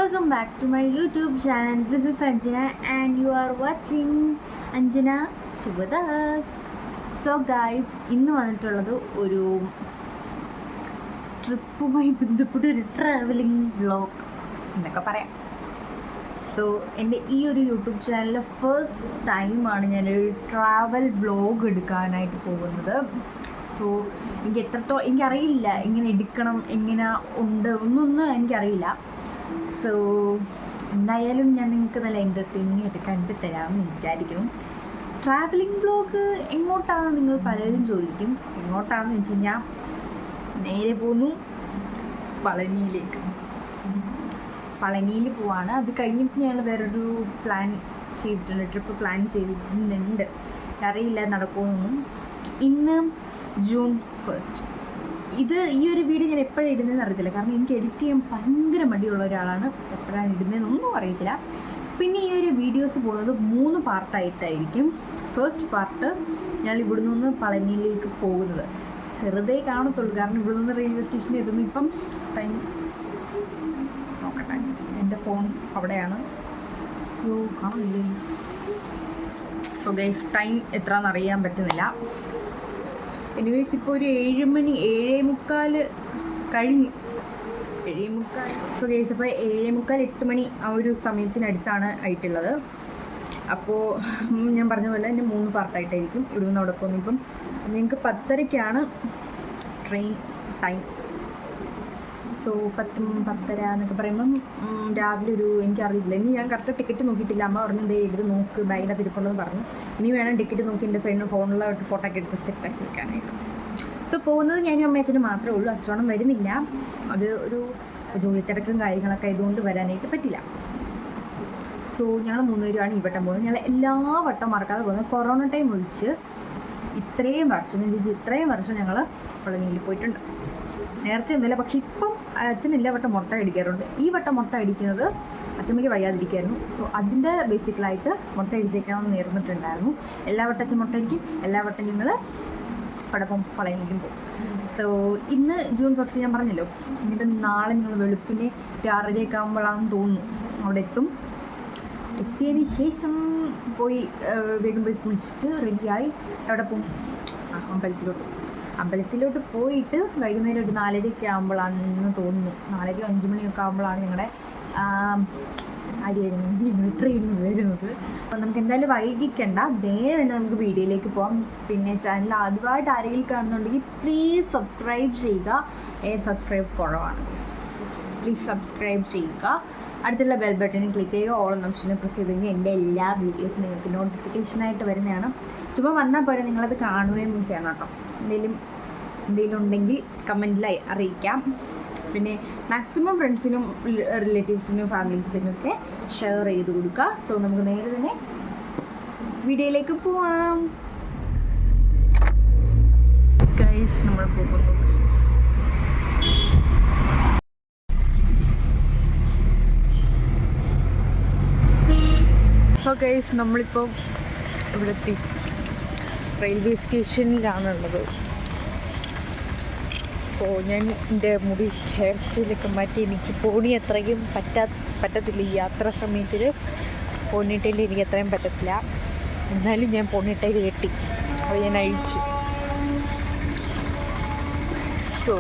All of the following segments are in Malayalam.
Welcome back to my YouTube channel. This is Anjana and you are watching Anjana Shubhadas. So guys, ഇന്ന് വന്നിട്ടുള്ളത് ഒരു ട്രിപ്പുമായി ബന്ധപ്പെട്ട ഒരു ട്രാവലിംഗ് വ്ളോഗ് എന്നൊക്കെ പറയാം. സോ എൻ്റെ ഈ ഒരു യൂട്യൂബ് ചാനലിൽ ഫസ്റ്റ് ടൈമാണ് ഞാനൊരു ട്രാവൽ വ്ളോഗ് എടുക്കാനായിട്ട് പോകുന്നത്. സോ എനിക്കറിയില്ല എങ്ങനെ എടുക്കണം, എങ്ങനെ ഉണ്ട് ഒന്നൊന്നും എനിക്കറിയില്ല. സോ എന്തായാലും ഞാൻ നിങ്ങൾക്ക് നല്ല എൻ്റർടൈനിങ് ആയിട്ട് കണ്ടു തരാമെന്ന് വിചാരിക്കുന്നു. ട്രാവലിംഗ് വ്ളോഗ് എങ്ങോട്ടാണ് നിങ്ങൾ പലരും ചോദിക്കും. എങ്ങോട്ടാണെന്ന് വെച്ച് കഴിഞ്ഞാൽ നേരെ പോന്നു പളനിയിൽ പോവാണ്. അത് കഴിഞ്ഞിട്ട് ഞങ്ങൾ വേറൊരു പ്ലാൻ ചെയ്തിട്ടുണ്ട്, ട്രിപ്പ് പ്ലാൻ ചെയ്തിട്ടുണ്ട്. അറിയില്ല നടക്കുമെന്നൊന്നും. ഇന്ന് ജൂൺ 1. ഈ ഒരു വീഡിയോ ഞാൻ എപ്പോഴാണ് ഇടുന്നതെന്ന് അറിയത്തില്ല, കാരണം എനിക്ക് എഡിറ്റ് ചെയ്യാൻ ഭയങ്കര മടിയുള്ള ഒരാളാണ്. എപ്പോഴാണ് ഇടുന്നതെന്നൊന്നും അറിയത്തില്ല. പിന്നെ ഈ ഒരു വീഡിയോസ് പോകുന്നത് 3 പാർട്ടായിട്ടായിരിക്കും. ഫസ്റ്റ് പാർട്ട് ഞാൻ ഇവിടെ നിന്ന് പളനിയിലേക്ക് പോകുന്നത് ചെറുതേ കാണത്തുള്ളൂ, കാരണം ഇവിടെ നിന്ന് റെയിൽവേ സ്റ്റേഷനിൽ എത്തുന്നു. ഇപ്പം ടൈം നോക്കട്ടെ, എൻ്റെ ഫോൺ അവിടെയാണ്. കാണില്ലേ? സോ ഗൈസ്, ടൈം എത്രയാണെന്ന് അറിയാൻ പറ്റുന്നില്ല. എനിവേസ് ഇപ്പോൾ ഒരു 7:45 കഴിഞ്ഞ് 7:45. സോ ഗൈസ്, അപ്പോൾ 7:45 8 മണി ആ ഒരു സമയത്തിനടുത്താണ് ആയിട്ടുള്ളത്. അപ്പോൾ ഞാൻ പറഞ്ഞ പോലെ എൻ്റെ 3 പാർട്ടായിട്ടായിരിക്കും ഇവിടെ നിന്ന് അവിടെ പോകുന്നത്. ഇപ്പം ഞങ്ങൾക്ക് 10:30ക്കാണ് ട്രെയിൻ ടൈം. സോ 10-10:30 എന്നൊക്കെ പറയുമ്പം രാവിലെ എനിക്കറിയില്ല, ഇനി ഞാൻ കറക്റ്റ് ടിക്കറ്റ് നോക്കിയിട്ടില്ല. അമ്മ പറഞ്ഞു ദേ എടുത്ത് നോക്ക്, ബാഗിനകത്ത് ഇരിപ്പുള്ളതെന്ന് പറഞ്ഞു. ഇനി വേണം ടിക്കറ്റ് നോക്കി എൻ്റെ ഫ്രണ്ട് ഫോണിലോട്ട് ഫോട്ടോ ഒക്കെ എടുത്ത് സെറ്റാക്കി വെക്കാനായിട്ട്. സോ പോകുന്നത് ഞാനും അമ്മയച്ഛനും മാത്രമേ ഉള്ളൂ. അച്ഛനും വരുന്നില്ല. അത് ഒരു ജോലിത്തിരക്കും കാര്യങ്ങളൊക്കെ ആയതുകൊണ്ട് വരാനായിട്ട് പറ്റില്ല. സോ ഞങ്ങൾ 3 പേരുമാണ് ഈ വട്ടം പോകുന്നത്. ഞങ്ങൾ എല്ലാ വട്ടം മറക്കാതെ പോകുന്നത്. കൊറോണ ടൈം ഒഴിച്ച് ഇത്രയും വർഷം ഞങ്ങൾ പളനിയിൽ പോയിട്ടുണ്ട്. നേർച്ച ഒന്നുമില്ല, പക്ഷെ ഇപ്പം അച്ഛൻ എല്ലാ വട്ടം മുട്ട അടിക്കാറുണ്ട്. ഈ വട്ടം മുട്ട അടിക്കുന്നത് അച്ഛമ്മയ്ക്ക് വയ്യാതിരിക്കുമായിരുന്നു. സോ അതിൻ്റെ ബേസിക്കലായിട്ട് മുട്ട അടിച്ചേക്കാമെന്ന് നേർന്നിട്ടുണ്ടായിരുന്നു. എല്ലാ വട്ടം അച്ഛൻ മുട്ട അടിക്കും, എല്ലാ വട്ടം ഞങ്ങൾ പടപ്പം പളനിയിലും പോകും. സോ ഇന്ന് ജൂൺ 1 ഞാൻ പറഞ്ഞല്ലോ. എന്നിട്ട് നാളെ ഞങ്ങൾ വെളുപ്പിനെ 6:30 ആകുമ്പോഴാണെന്ന് തോന്നുന്നു അവിടെ എത്തും. എത്തിയതിന് ശേഷം വേഗം പോയി കുളിച്ചിട്ട് റെഡിയായി എവിടെ പോകും? അമ്പലത്തിലോട്ട് പോയിട്ട് വൈകുന്നേരം ഒരു 4:30 ആകുമ്പോഴാണെന്ന് തോന്നുന്നു. 4 5 മണിയൊക്കെ ആകുമ്പോഴാണ് ഞങ്ങളുടെ ട്രെയിനിൽ വരുന്നത്. അപ്പോൾ നമുക്ക് എന്തായാലും വൈകിക്കണ്ട, നേരെ തന്നെ നമുക്ക് വീഡിയോയിലേക്ക് പോകാം. പിന്നെ ചാനൽ ആദ്യമായിട്ട് ആരെങ്കിലും കാണുന്നുണ്ടെങ്കിൽ പ്ലീസ് സബ്സ്ക്രൈബ് ചെയ്യുക. സബ്സ്ക്രൈബ് കുറവാണ്, പ്ലീസ് സബ്സ്ക്രൈബ് ചെയ്യുക. അടുത്തുള്ള ബെൽ ബട്ടണിൽ ക്ലിക്ക് ചെയ്യുക. ഓൾ ഓപ്ഷനെ പ്രസ് ചെയ്ത് കഴിഞ്ഞാൽ എൻ്റെ എല്ലാ വീഡിയോസും നിങ്ങൾക്ക് നോട്ടിഫിക്കേഷനായിട്ട് വരുന്നതാണ്. ചുമ്മാ വന്നാൽ പോലെ നിങ്ങളത് കാണുകയും ചെയ്യണം കേട്ടോ. എന്തെങ്കിലും ഉണ്ടെങ്കിൽ കമൻറ്റിലായി അറിയിക്കാം. പിന്നെ മാക്സിമം ഫ്രണ്ട്സിനും റിലേറ്റീവ്സിനും ഫാമിലീസിനും ഒക്കെ ഷെയർ ചെയ്ത് കൊടുക്കുക. സോ നമുക്ക് നേരെ തന്നെ വീഡിയോയിലേക്ക് പോവാം. ഗൈസ്, നമ്മൾ പോകുന്നു. സോ ഗൈസ്, നമ്മളിപ്പോൾ ഇവിടെ എത്തി. റെയിൽവേ സ്റ്റേഷനിലാണുള്ളത്. അപ്പോൾ ഞാൻ എൻ്റെ മുടി ഹെയർ സ്റ്റൈലൊക്കെ മാറ്റി. എനിക്ക് പോണി അത്രയും പറ്റത്തില്ല. ഈ യാത്രാ സമയത്തിൽ പോണിട്ടയിൽ എനിക്ക് അത്രയും പറ്റത്തില്ല. എന്നാലും ഞാൻ പോണിട്ടയിൽ കെട്ടി, അത് ഞാൻ അഴിച്ചു. സോ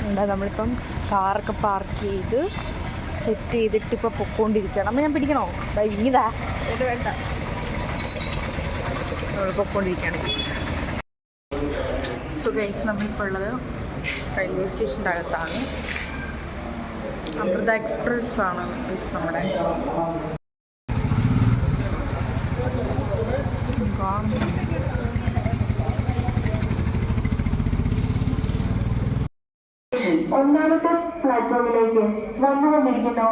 എന്താ, നമ്മളിപ്പം കാറൊക്കെ പാർക്ക് ചെയ്ത് സെറ്റ് ചെയ്തിട്ട് ഇപ്പോൾ പൊക്കോണ്ടിരിക്കുകയാണ്. അപ്പം ഞാൻ പിടിക്കണോ? ഇങ്ങിതാ വേണ്ട, നമ്മൾ പൊക്കോണ്ടിരിക്കുകയാണ്. സോ ഗൈസ്, നമ്മളിപ്പോൾ ഉള്ളത് റെയിൽവേ സ്റ്റേഷൻ്റെ അകത്താണ്. അമൃത എക്സ്പ്രസ് ആണ് നമ്മുടെ. ഒന്നാമത്തെ പ്ലാറ്റ്ഫോമിലേക്ക് വന്നുകൊണ്ടിരിക്കുന്നു.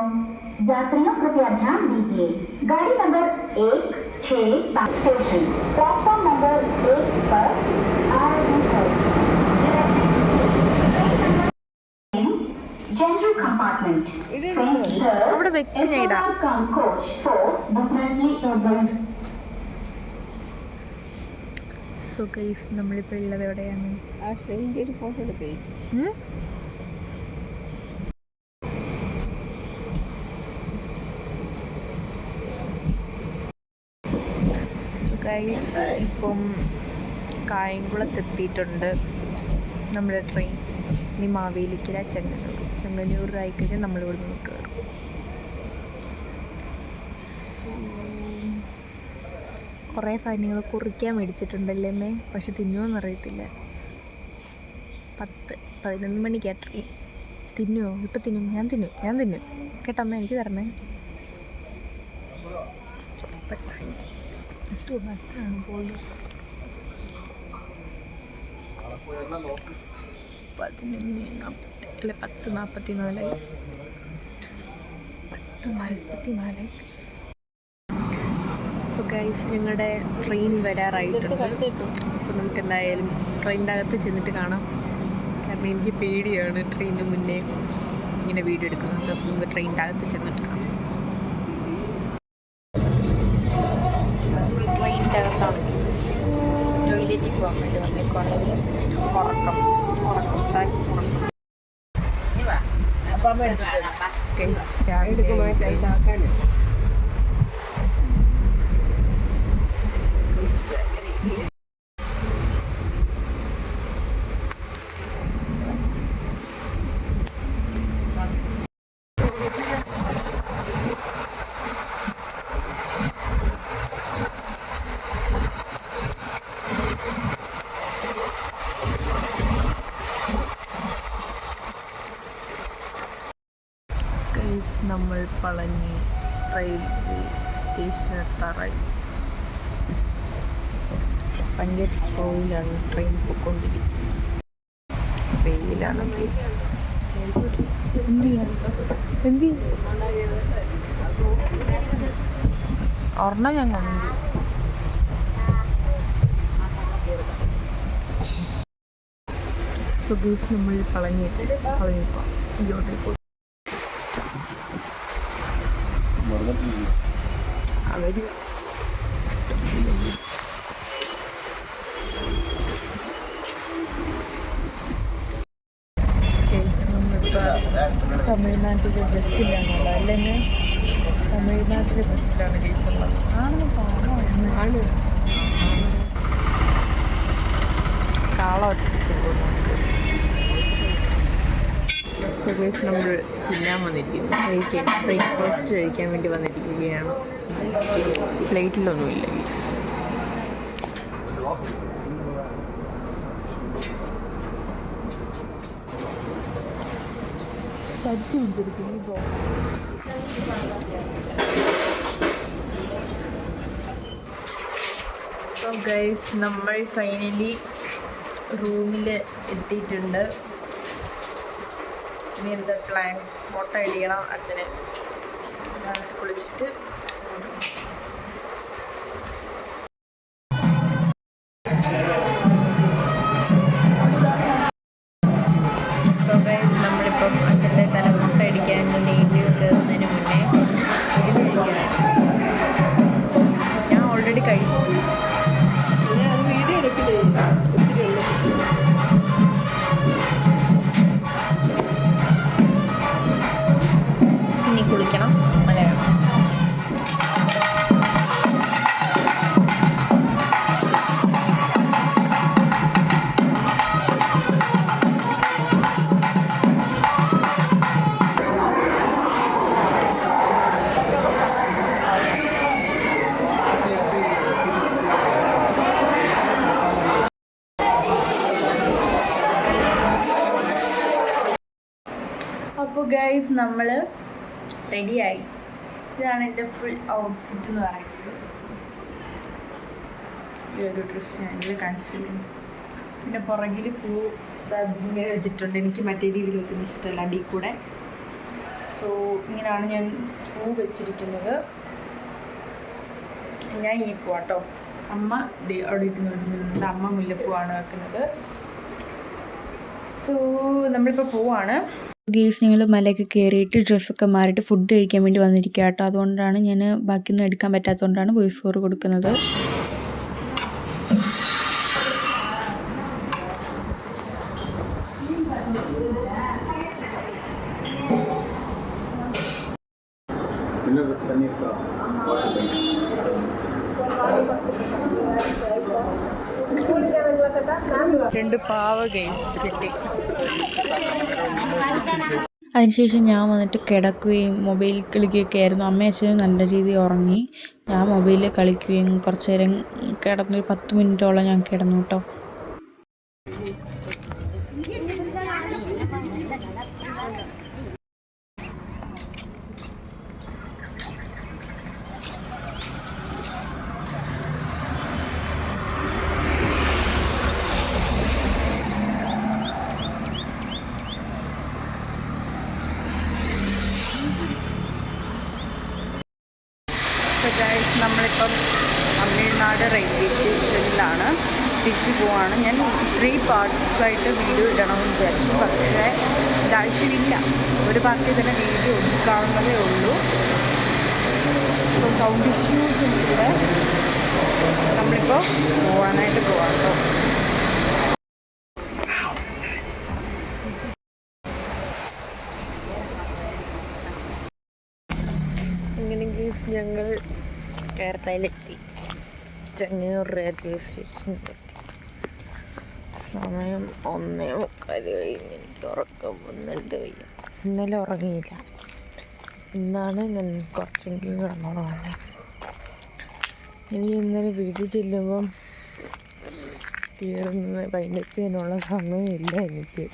यात्रियों कृपया ध्यान दीजिए, गाड़ी नंबर 165 स्टेशन प्लेटफॉर्म नंबर 1 पर आ रही है. जनरल कंपार्टमेंट അവിടെ വെക്കുന്നേടാ. സോ ഗൈസ്, നമ്മളിപ്പോൾ ഉള്ളത് എവിടെയാണ്? ആ ട്രെയിനിൻ്റെ ഒരു ഫോട്ടോ എടുത്തേ. ഗൈസ് ഇപ്പം കായംകുളത്തെത്തിയിട്ടുണ്ട് നമ്മുടെ ട്രെയിൻ. ഇനി മാവേലിക്കര ചെങ്ങന്നൂർ ആയിക്കഴിഞ്ഞാൽ നമ്മളിവിടെ നിന്ന് കയറും. കുറേ സാധനങ്ങൾ കുറിക്കാൻ മേടിച്ചിട്ടുണ്ടല്ലേ അമ്മേ, പക്ഷെ തിന്നുമോയെന്ന് അറിയത്തില്ല. 10-11 മണിക്കാണ് ട്രെയിൻ. തിന്നുമോ? ഇപ്പം തിന്നും. ഞാൻ തിന്നും കേട്ടമ്മ, എനിക്ക് തരണേ. ബസ്സാണ് പോകുന്നത്. 10:44. 10:44. സോ ഗൈസ്, ഞങ്ങളുടെ ട്രെയിൻ വരാറായിട്ടുണ്ട്. അപ്പോൾ നമുക്ക് എന്തായാലും ട്രെയിനിൻ്റെ അകത്ത് ചെന്നിട്ട് കാണാം. കാരണം എനിക്ക് പേടിയാണ് ട്രെയിനിന് മുന്നേ ഇങ്ങനെ വീഡിയോ എടുക്കുന്നത്. അപ്പോൾ നമുക്ക് ട്രെയിനിൻ്റെ അകത്ത് ചെന്നിട്ട് കാണാം. ട്രെയിനിൻ്റെ അകത്താണ് ടോയ്ലറ്റിൽ പോകാൻ വേണ്ടി വന്നേക്കുവാണെങ്കിൽ ഉറക്കം. നമ്മൾ പളനി റെയിൽവേ സ്റ്റേഷൻ എത്താറായി. ഭയങ്കര സ്ലോയിലാണ് ട്രെയിൻ പോയിക്കൊണ്ടിരിക്കുന്നത്. വെയിലാണ്. എന്ത് ഒരെണ്ണം ഞാൻ കണ്ടു. സുഖീസ് നമ്മൾ പളനി പോകാം. ഇങ്ങോട്ടേക്ക് അവർ തമിഴ്നാട്ടിലെ ബസ്സിലാണുള്ളത് അല്ലേ? തമിഴ്നാട്ടിലെ ബസ്സിലാണ് കേസുള്ളത്. ആണ് കാള ഒറ്റയ്ക്ക് പോകുന്നു. സുഖേഷ് നമ്മൾ തിന്നാൻ വന്നിരിക്കുന്നു. ബ്രേക്ക്ഫാസ്റ്റ് കഴിക്കാൻ വേണ്ടി വന്നിരിക്കുകയാണ്. പ്ലേറ്റിലൊന്നുമില്ല. തച്ചു പിടിച്ചെടുക്കുന്നു. സോ ഗൈസ്, നമ്മൾ ഫൈനലി റൂമിൽ എത്തിയിട്ടുണ്ട്. ഇനി എന്താ പ്ലാൻ? മുട്ട ഇടിയണം അച്ഛനെ. കുളിച്ചിട്ട് നമ്മളിപ്പം അച്ഛൻ്റെ തലമുട്ട അടിക്കാൻ നെയ്റ്റ് കയറുന്നതിന് മുന്നേ ഞാൻ ഓൾറെഡി കഴിച്ചു. വീഡിയോ എടുക്കില്ലേ? ഇനി കുളിക്കണം. മലയാളം അപ്പോൾ ഗൈസ്, നമ്മൾ റെഡിയായി. ഇതാണ് എൻ്റെ ഫുൾ ഔട്ട്ഫിറ്റ് എന്ന് പറയുന്നത്. ഈ ഒരു ഡ്രസ്സ് ഞാനിത് കാണിച്ചില്ല. പിന്നെ പുറകിൽ പൂ ഇങ്ങനെ വെച്ചിട്ടുണ്ട്. എനിക്ക് മറ്റേ രീതിയിൽ വെക്കുന്ന ഇഷ്ടമല്ല, അടിയിൽ കൂടെ. സോ ഇങ്ങനെയാണ് ഞാൻ പൂ വെച്ചിരിക്കുന്നത്. ഞാൻ ഈ പൂവാട്ടോ. അമ്മ അവിടെ ഇരിക്കുന്നുണ്ട്. അമ്മ മുല്ലപ്പൂവാണ് വെക്കുന്നത്. സോ നമ്മളിപ്പോൾ പോവാണ്. ഗേസ്, ഞങ്ങൾ മലയൊക്കെ കയറിയിട്ട് ഡ്രസ്സൊക്കെ മാറിയിട്ട് ഫുഡ് കഴിക്കാൻ വേണ്ടി വന്നിരിക്കുക കേട്ടോ. അതുകൊണ്ടാണ് ഞാൻ ബാക്കിയൊന്നും എടുക്കാൻ പറ്റാത്തതുകൊണ്ടാണ് വോയിസ് ഓവർ കൊടുക്കുന്നത്. 2 പാവ ഗെയിംസ് കിട്ടി. അതിനുശേഷം ഞാൻ വന്നിട്ട് കിടക്കുകയും മൊബൈൽ കളിക്കുകയൊക്കെ ആയിരുന്നു. അമ്മയും അച്ഛനും നല്ല രീതിയിൽ ഉറങ്ങി. ഞാൻ മൊബൈലിൽ കളിക്കുകയും കുറച്ച് നേരം കിടന്നൊരു 10 മിനിറ്റോളം ഞാൻ കിടന്നു കേട്ടോ. നമ്മളിപ്പം തമിഴ്നാട് റെയിൽവേ സ്റ്റേഷനിലാണ്. തിരിച്ചു പോവാണ്. ഞാൻ 3 പാർട്സായിട്ട് വീഡിയോ ഇടണമെന്ന് വിചാരിച്ചു, പക്ഷേ ഇതാവശ്യമില്ല. ഒരു പാർട്ടിൽ തന്നെ വീഡിയോ ഒതുക്കാവുന്നതേ ഉള്ളൂ. സൗണ്ട് ഇഷ്യൂസ് ഉണ്ട്. നമ്മളിപ്പോൾ പോകാനായിട്ട് പോവാം കേട്ടോ. ഇങ്ങനെയെങ്കിൽ ഞങ്ങൾ കേരളയിലെത്തി. ചെങ്ങന്നൂർ റെയിൽവേ സ്റ്റേഷനിലെത്തി. സമയം 1:15 കഴിഞ്ഞ്. എനിക്ക് ഉറക്കം വന്നിട്ട് വയ്യ. ഇന്നലെ ഉറങ്ങിയില്ല. ഇന്നാണ് ഞാൻ കുറച്ചെങ്കിലും കിടന്നുറങ്ങുന്നത്. ഇനി ഇന്നലെ വീട്ടിൽ ചെല്ലുമ്പം തീർന്ന് വൈൻഡപ്പ് ചെയ്യാനുള്ള സമയമില്ല എനിക്ക്.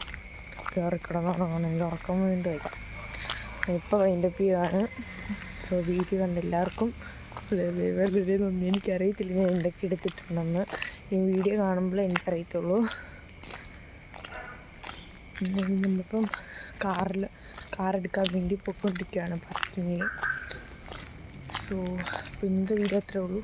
കയറി കിടന്നുറങ്ങണമെങ്കിൽ ഉറക്കം വേണ്ടി വയ്യ. ഇപ്പോൾ വൈൻഡപ്പ് ചെയ്യുകയാണ്. സോ വീഡിയോ കണ്ട എല്ലാവർക്കും വളരെ നന്ദി. എനിക്കറിയത്തില്ല ഞാൻ എന്തൊക്കെ എടുത്തിട്ടുണ്ടെന്ന്. ഈ വീഡിയോ കാണുമ്പോൾ എനിക്കറിയത്തുള്ളൂ. നമ്മളിപ്പം കാറെടുക്കാൻ വേണ്ടി പോയിക്കൊണ്ടിരിക്കുകയാണ് പാർക്കിങ്ങിൽ. സോ ഇന്നത്തെ വീഡിയോ അത്രേ ഉള്ളൂ.